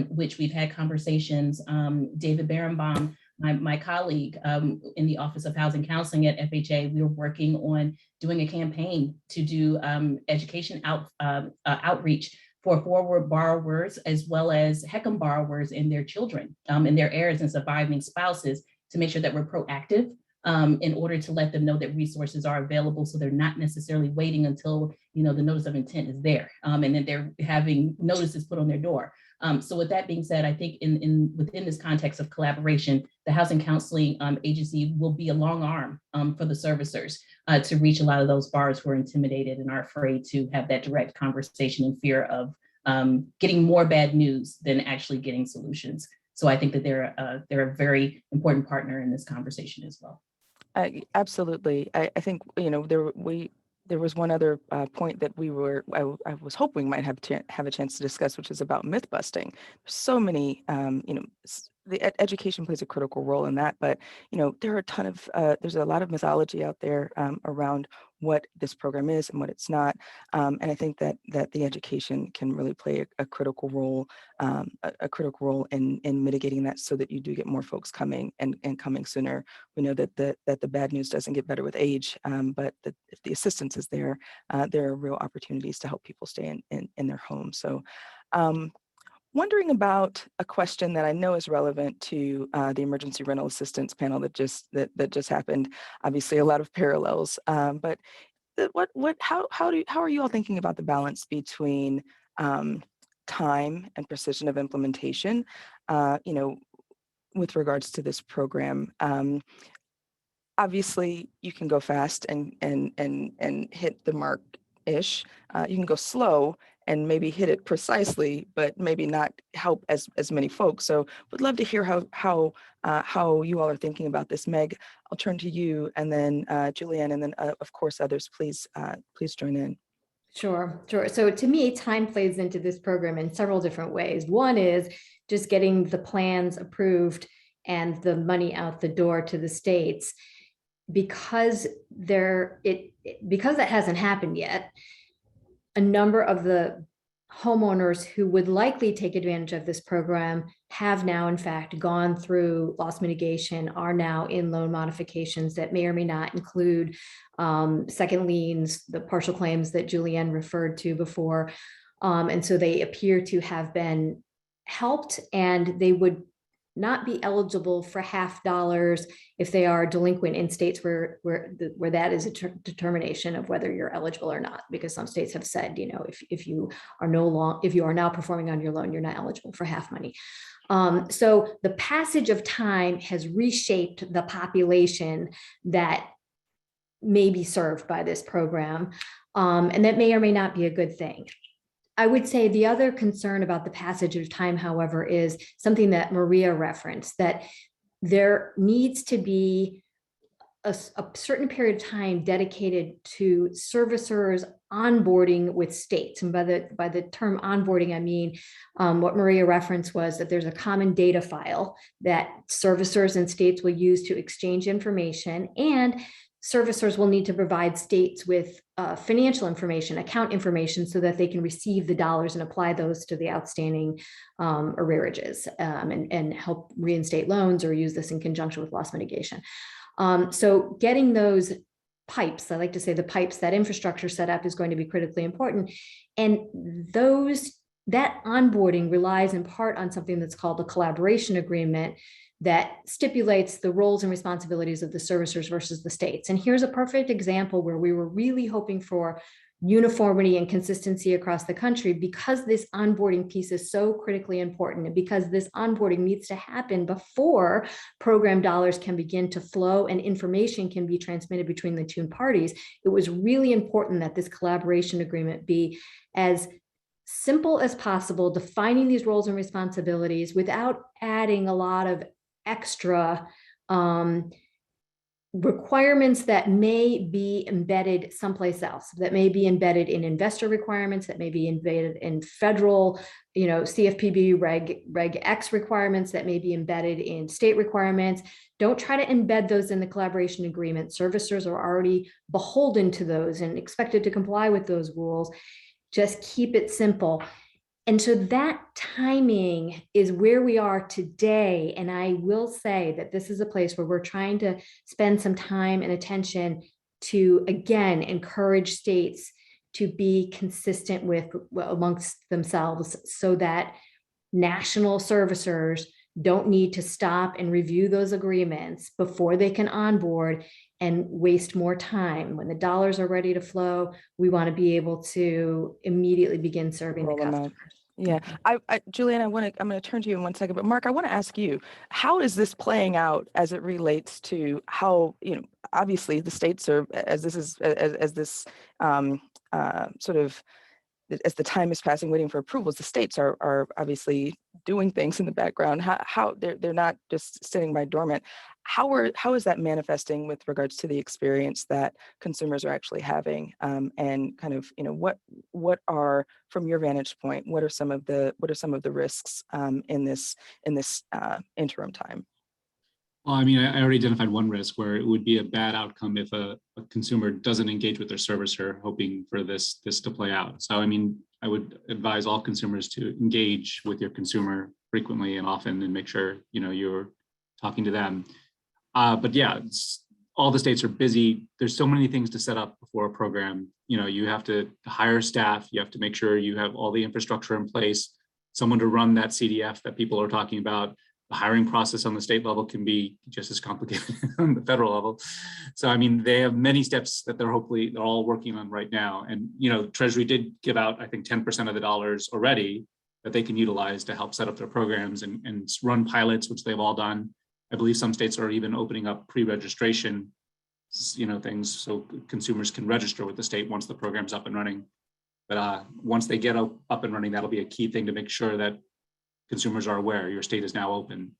S6: which we've had conversations, David Barenbaum, my colleague in the Office of Housing Counseling at FHA, we were working on doing a campaign to do education outreach for forward borrowers, as well as HECM borrowers and their children and their heirs and surviving spouses, to make sure that we're proactive in order to let them know that resources are available, so they're not necessarily waiting until the notice of intent is there, and then they're having notices put on their door. So with that being said, I think within this context of collaboration, the Housing Counseling Agency will be a long arm for the servicers to reach a lot of those borrowers who are intimidated and are afraid to have that direct conversation in fear of getting more bad news than actually getting solutions. So I think that they're a very important partner in this conversation as well.
S2: Absolutely. I think, there was one other point that I was hoping might have a chance to discuss, which is about myth busting. So many, education plays a critical role in that, but there are there's a lot of mythology out there around what this program is and what it's not, and I think that the education can really play a critical role, in mitigating that, so that you do get more folks coming and coming sooner. We know that the bad news doesn't get better with age, but if the assistance is there, there are real opportunities to help people stay in their homes. So. Wondering about a question that I know is relevant to the emergency rental assistance panel that just happened. Obviously, a lot of parallels, but how are you all thinking about the balance between time and precision of implementation? With regards to this program. Obviously, you can go fast and hit the mark ish. You can go slow and maybe hit it precisely, but maybe not help as many folks. So would love to hear how you all are thinking about this. Meg, I'll turn to you, and then Julienne, and then of course others, please join in.
S5: Sure. So to me, time plays into this program in several different ways. One is just getting the plans approved and the money out the door to the states. Because that hasn't happened yet, a number of the homeowners who would likely take advantage of this program have now, in fact, gone through loss mitigation, are now in loan modifications that may or may not include second liens, the partial claims that Julienne referred to before. And so they appear to have been helped, and they would not be eligible for $50 if they are delinquent in states where that is a determination of whether you're eligible or not, because some states have said, if you are now performing on your loan, you're not eligible for half money. So the passage of time has reshaped the population that may be served by this program, and that may or may not be a good thing. I would say the other concern about the passage of time, however, is something that Maria referenced, that there needs to be a certain period of time dedicated to servicers onboarding with states. And by the term onboarding, I mean what Maria referenced was that there's a common data file that servicers and states will use to exchange information, and servicers will need to provide states with financial information, account information, so that they can receive the dollars and apply those to the outstanding arrearages and help reinstate loans or use this in conjunction with loss mitigation. So getting those pipes, I like to say the pipes, that infrastructure set up is going to be critically important. And that onboarding relies in part on something that's called a collaboration agreement that stipulates the roles and responsibilities of the servicers versus the states. And here's a perfect example where we were really hoping for uniformity and consistency across the country, because this onboarding piece is so critically important, and because this onboarding needs to happen before program dollars can begin to flow and information can be transmitted between the two parties. It was really important that this collaboration agreement be as simple as possible, defining these roles and responsibilities without adding a lot of extra requirements that may be embedded someplace else, that may be embedded in investor requirements, that may be embedded in federal, CFPB Reg X requirements, that may be embedded in state requirements. Don't try to embed those in the collaboration agreement. Servicers are already beholden to those and expected to comply with those rules. Just keep it simple. And so that timing is where we are today. And I will say that this is a place where we're trying to spend some time and attention to, again, encourage states to be consistent amongst themselves, so that national servicers don't need to stop and review those agreements before they can onboard and waste more time. When the dollars are ready to flow, we want to be able to immediately begin serving the customers.
S2: Yeah, Julienne, I'm going to turn to you in 1 second, but Mark, I want to ask you, how is this playing out as it relates to how, obviously the states are, as this sort of as the time is passing, waiting for approvals, the states are obviously doing things in the background. How they're not just sitting by dormant. How is that manifesting with regards to the experience that consumers are actually having, and kind of, what are, from your vantage point, what are some of the risks in this interim time?
S4: Well, I mean, I already identified one risk where it would be a bad outcome if a consumer doesn't engage with their servicer, hoping for this to play out. So, I mean, I would advise all consumers to engage with your consumer frequently and often, and make sure you're talking to them. But yeah, all the states are busy. There's so many things to set up before a program. You have to hire staff. You have to make sure you have all the infrastructure in place, someone to run that CDF that people are talking about. The hiring process on the state level can be just as complicated on the federal level. So, I mean, they have many steps that they're all working on right now. And, Treasury did give out, I think, 10% of the dollars already that they can utilize to help set up their programs and run pilots, which they've all done. I believe some states are even opening up pre-registration, things so consumers can register with the state once the program's up and running. But once they get up and running, that'll be a key thing to make sure that consumers are aware your state is now open.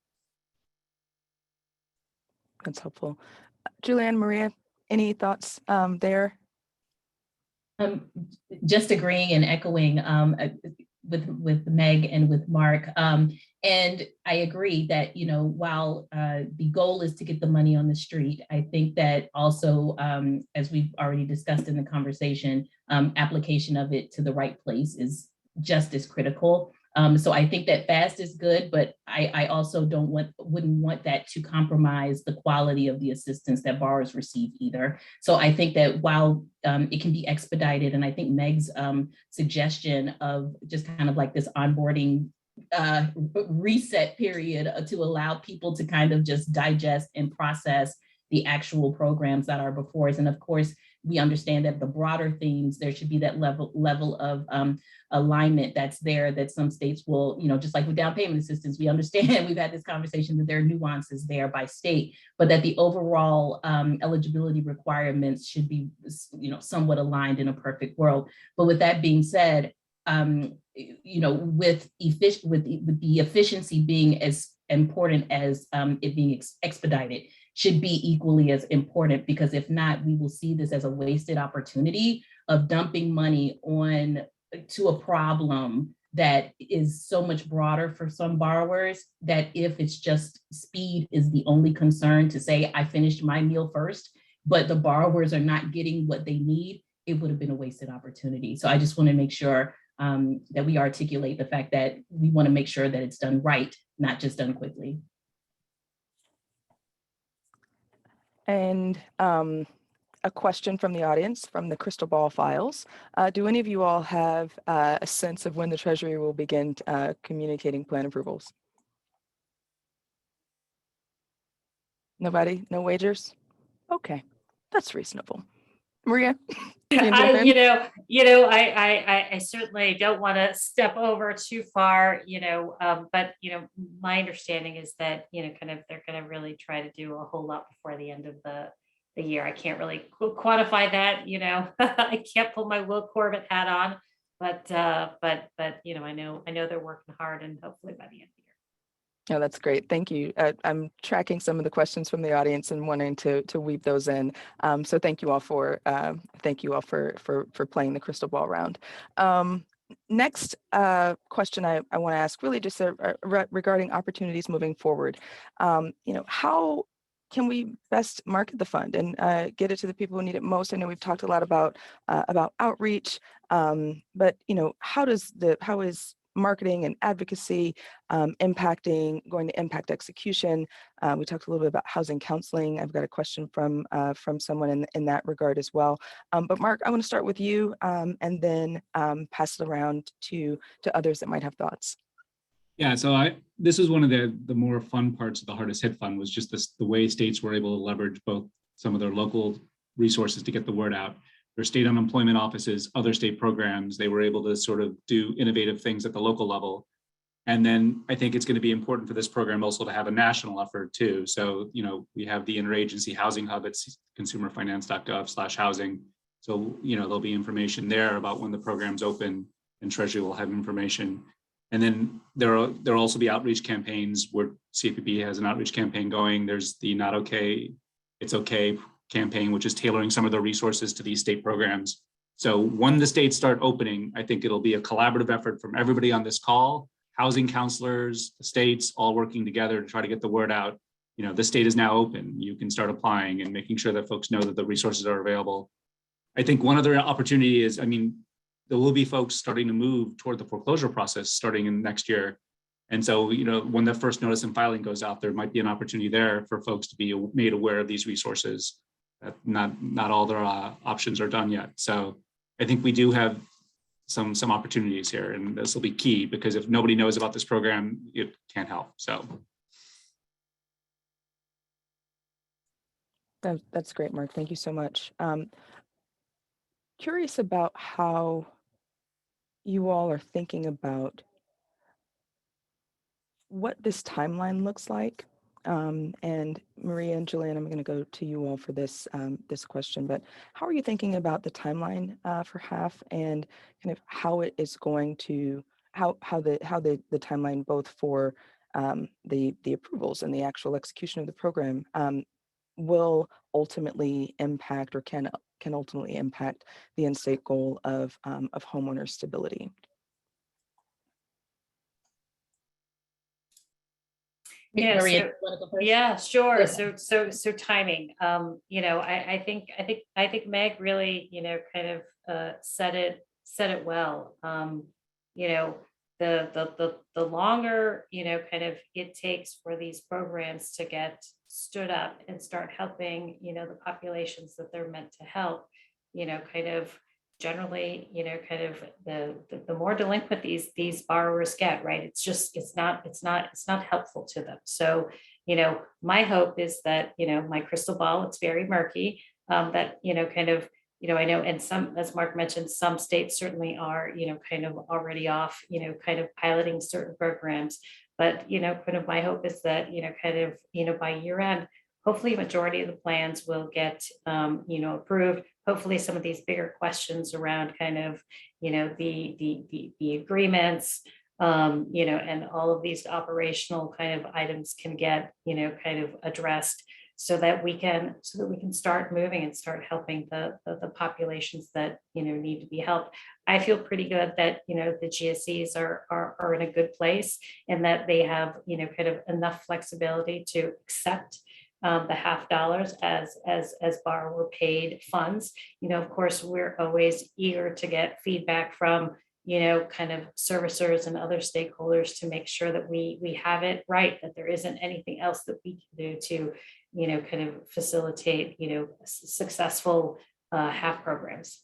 S2: That's helpful. Julienne, Maria, any thoughts there?
S6: Just agreeing and echoing with Meg and with Mark. And I agree that, while the goal is to get the money on the street, I think that also, as we've already discussed in the conversation, application of it to the right place is just as critical. So I think that fast is good, but I also wouldn't want that to compromise the quality of the assistance that borrowers receive either. So I think that while it can be expedited, and I think Meg's suggestion of just kind of like this onboarding reset period to allow people to kind of just digest and process the actual programs that are before us. And of course, we understand that the broader themes, there should be that level of alignment that's there, that some states will, just like with down payment assistance, we understand, we've had this conversation, that there are nuances there by state, but that the overall eligibility requirements should be, somewhat aligned in a perfect world. But with that being said, with the efficiency being as important as it being expedited, should be equally as important, because if not, we will see this as a wasted opportunity of dumping money on to a problem that is so much broader for some borrowers, that if it's just speed is the only concern, to say I finished my meal first, but the borrowers are not getting what they need, it would have been a wasted opportunity. So I just want to make sure that we articulate the fact that we want to make sure that it's done right, not just done quickly.
S2: And a question from the audience, from the Crystal Ball files. Do any of you all have a sense of when the Treasury will begin communicating plan approvals? Nobody? No wagers? Okay, that's reasonable. Maria?
S3: I certainly don't want to step over too far, but my understanding is that they're going to really try to do a whole lot before the end of the year. I can't really quantify that, I can't pull my Will Corbett hat on, but I know they're working hard, and hopefully by the end of the year.
S2: Oh, that's great. Thank you. I'm tracking some of the questions from the audience and wanting to weave those in. So thank you all for playing the crystal ball round. Next question I want to ask, really just regarding opportunities moving forward. How can we best market the fund and get it to the people who need it most? I know we've talked a lot about outreach, but how is marketing and advocacy going to impact execution? We talked a little bit about housing counseling. I've got a question from someone in that regard as well. But Mark, I want to start with you and then pass it around to others that might have thoughts.
S4: Yeah, so this is one of the more fun parts of the Hardest Hit Fund, was just the way states were able to leverage both some of their local resources to get the word out, their state unemployment offices, other state programs. They were able to sort of do innovative things at the local level. And then I think it's going to be important for this program also to have a national effort too. So, we have the interagency housing hub at consumerfinance.gov/housing. So, there'll be information there about when the program's open. and Treasury will have information. And then there'll also be outreach campaigns where CFPB has an outreach campaign going. There's the Not Okay, It's Okay campaign, which is tailoring some of the resources to these state programs. So when the states start opening, I think it'll be a collaborative effort from everybody on this call, housing counselors, the states, all working together to try to get the word out. You know, the state is now open. You can start applying and making sure that folks know that the resources are available. I think one other opportunity is, I mean, there will be folks starting to move toward the foreclosure process starting in next year. And so, you know, when the first notice and filing goes out, there might be an opportunity there for folks to be made aware of these resources. Not all their options are done yet. So I think we do have some opportunities here, and this will be key because if nobody knows about this program, it can't help. So.
S2: That's great, Mark. Thank you so much. Curious about how you all are thinking about what this timeline looks like. And Maria and Julienne, I'm going to go to you all for this this question, but how are you thinking about the timeline for HAF and kind of how it is going to, how the timeline both for the approvals and the actual execution of the program will ultimately impact or can ultimately impact the end state goal of homeowner stability?
S3: Yeah,
S6: Maria,
S3: so,
S6: you wanna go first?
S3: yeah, sure.
S6: Okay.
S3: So timing. You know, I think Meg really, you know, kind of said it well. You know, the longer, you know, kind of it takes for these programs to get stood up and start helping, you know, the populations that they're meant to help, you know, kind of generally, you know, kind of the more delinquent these borrowers get, right? It's just, it's not helpful to them. So, you know, my hope is that, you know, my crystal ball, it's very murky, that, you know, kind of, you know, I know, and some, as Mark mentioned, some states certainly are, you know, kind of already off, you know, kind of piloting certain programs. But, you know, kind of my hope is that, you know, kind of, you know, by year end, hopefully a majority of the plans will get, you know, approved. Hopefully some of these bigger questions around kind of, you know, the agreements, you know, and all of these operational kind of items can get, you know, kind of addressed so that we can start moving and start helping the populations that, you know, need to be helped. I feel pretty good that, you know, the GSEs are in a good place and that they have, you know, kind of enough flexibility to accept the half dollars as borrower paid funds. You know, of course, we're always eager to get feedback from, you know, kind of servicers and other stakeholders to make sure that we have it right, that there isn't anything else that we can do to, you know, kind of facilitate, you know, successful HAF programs.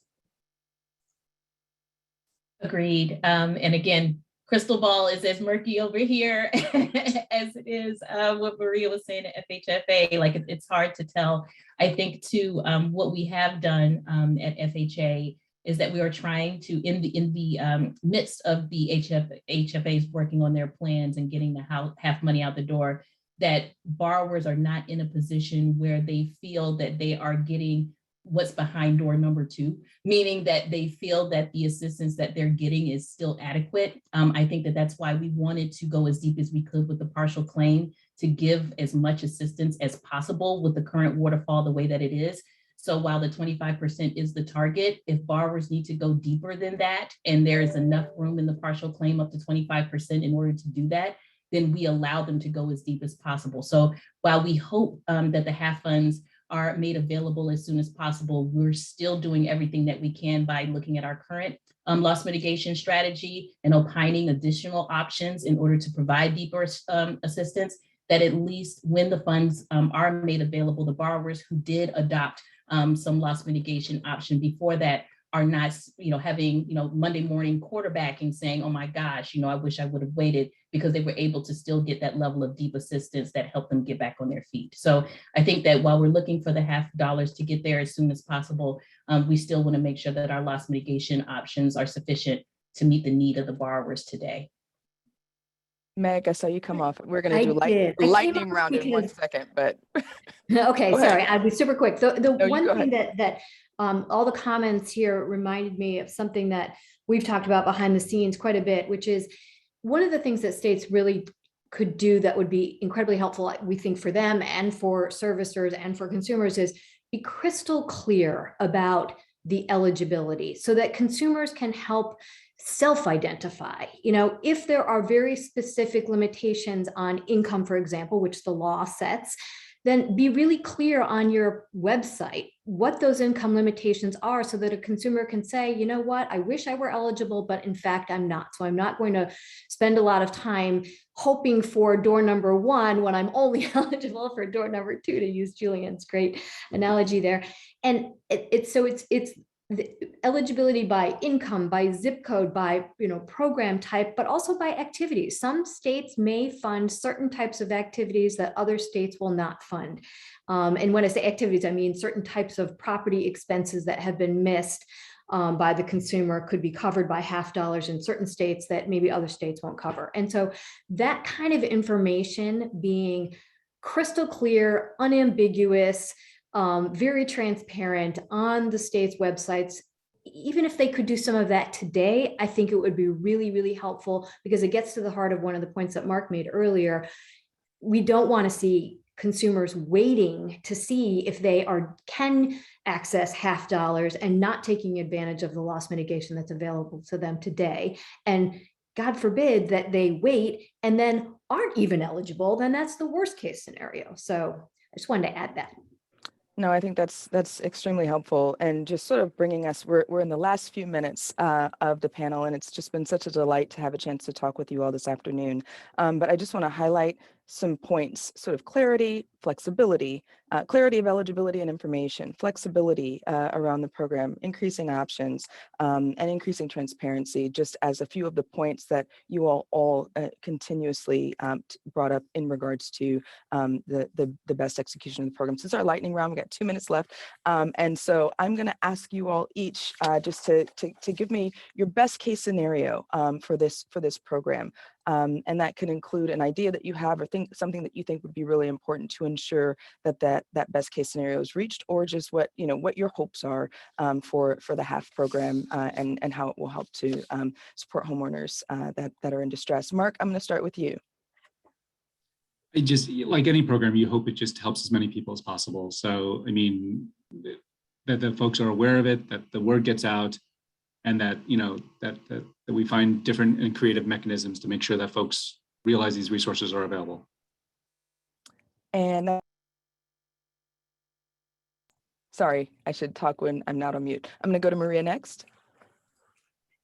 S6: Agreed. And again, crystal ball is as murky over here as it is what Maria was saying at FHFA. Like it's hard to tell. I think too, what we have done at FHA is that we are trying to, in the midst of the HFAs working on their plans and getting the HAF money out the door, that borrowers are not in a position where they feel that they are getting what's behind door number 2, meaning that they feel that the assistance that they're getting is still adequate. I think that that's why we wanted to go as deep as we could with the partial claim to give as much assistance as possible with the current waterfall the way that it is. So while the 25% is the target, if borrowers need to go deeper than that, and there is enough room in the partial claim up to 25% in order to do that, then we allow them to go as deep as possible. So while we hope that the HAF funds are made available as soon as possible, we're still doing everything that we can by looking at our current loss mitigation strategy and opining additional options in order to provide deeper assistance, that at least when the funds are made available, the borrowers who did adopt some loss mitigation option before that are not, you know, having, you know, Monday morning quarterbacking saying, oh my gosh, you know, I wish I would have waited, because they were able to still get that level of deep assistance that helped them get back on their feet. So I think that while we're looking for the half dollars to get there as soon as possible, we still want to make sure that our loss mitigation options are sufficient to meet the need of the borrowers today.
S2: Meg, I saw you come off. We're going to do lightning round in 1 second, but
S5: okay, sorry, I'll be super quick. The one thing that all the comments here reminded me of something that we've talked about behind the scenes quite a bit, which is one of the things that states really could do that would be incredibly helpful, we think, for them and for servicers and for consumers, is be crystal clear about the eligibility so that consumers can help self-identify. If there are very specific limitations on income, for example, which the law sets, then be really clear on your website what those income limitations are so that a consumer can say, you know what, I wish I were eligible, but in fact, I'm not. So I'm not going to spend a lot of time hoping for door number 1 when I'm only eligible for door number 2, to use Julienne's great analogy there. And it's the eligibility by income, by zip code, by program type, but also by activities. Some states may fund certain types of activities that other states will not fund. And when I say activities, I mean certain types of property expenses that have been missed by the consumer could be covered by $50 in certain states that maybe other states won't cover. And so that kind of information being crystal clear, unambiguous, very transparent on the state's websites, even if they could do some of that today, I think it would be really, really helpful, because it gets to the heart of one of the points that Mark made earlier. We don't want to see consumers waiting to see if they can access $50 and not taking advantage of the loss mitigation that's available to them today. And God forbid that they wait and then aren't even eligible, then that's the worst case scenario. So I just wanted to add that.
S2: No, I think that's extremely helpful, and just sort of bringing us, we're in the last few minutes of the panel, and it's just been such a delight to have a chance to talk with you all this afternoon. But I just want to highlight some points: sort of clarity, flexibility, clarity of eligibility and information, flexibility around the program, increasing options, and increasing transparency, just as a few of the points that you all continuously brought up in regards to the best execution of the program. Since our lightning round, we got 2 minutes left, and so I'm going to ask you all each just to give me your best case scenario for this program. And that could include an idea that you have, or something that you think would be really important to ensure that best case scenario is reached, or just what your hopes are for the HAF program and how it will help to support homeowners that are in distress. Mark, I'm going to start with you.
S4: It just, like any program, you hope it just helps as many people as possible. So, I mean, that the folks are aware of it, that the word gets out, and that that we find different and creative mechanisms to make sure that folks realize these resources are available.
S2: And sorry, I should talk when I'm not on mute. I'm going to go to Maria next.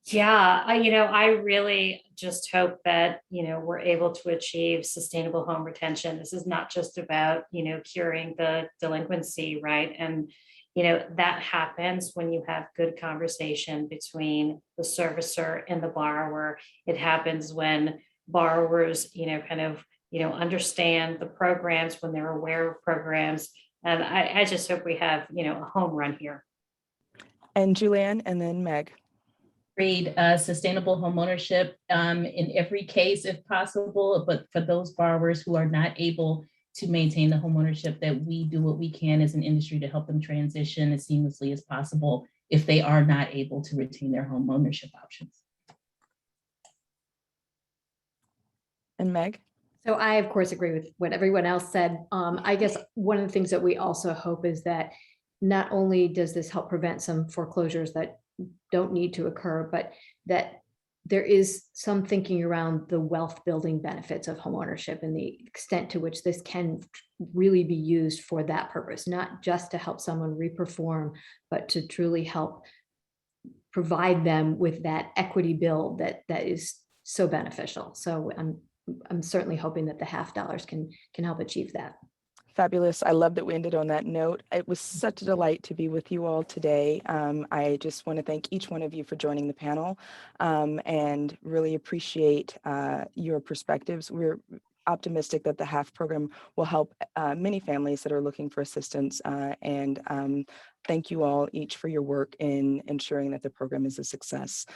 S3: Yeah, I really just hope that, we're able to achieve sustainable home retention. This is not just about, curing the delinquency, right? And that happens when you have good conversation between the servicer and the borrower. It happens when borrowers, understand the programs, when they're aware of programs. And I just hope we have, a home run here.
S2: And Julienne, and then Meg.
S6: Agreed. Sustainable homeownership in every case, if possible, but for those borrowers who are not able to maintain the homeownership, that we do what we can as an industry to help them transition as seamlessly as possible if they are not able to retain their homeownership options.
S2: And Meg?
S5: So I, of course, agree with what everyone else said. I guess one of the things that we also hope is that not only does this help prevent some foreclosures that don't need to occur, but that there is some thinking around the wealth building benefits of homeownership and the extent to which this can really be used for that purpose, not just to help someone reperform, but to truly help provide them with that equity build that is so beneficial. So I'm certainly hoping that the $50 can help achieve that.
S2: Fabulous. I love that we ended on that note. It was such a delight to be with you all today. I just want to thank each one of you for joining the panel and really appreciate your perspectives. We're optimistic that the HAF program will help many families that are looking for assistance, and thank you all each for your work in ensuring that the program is a success.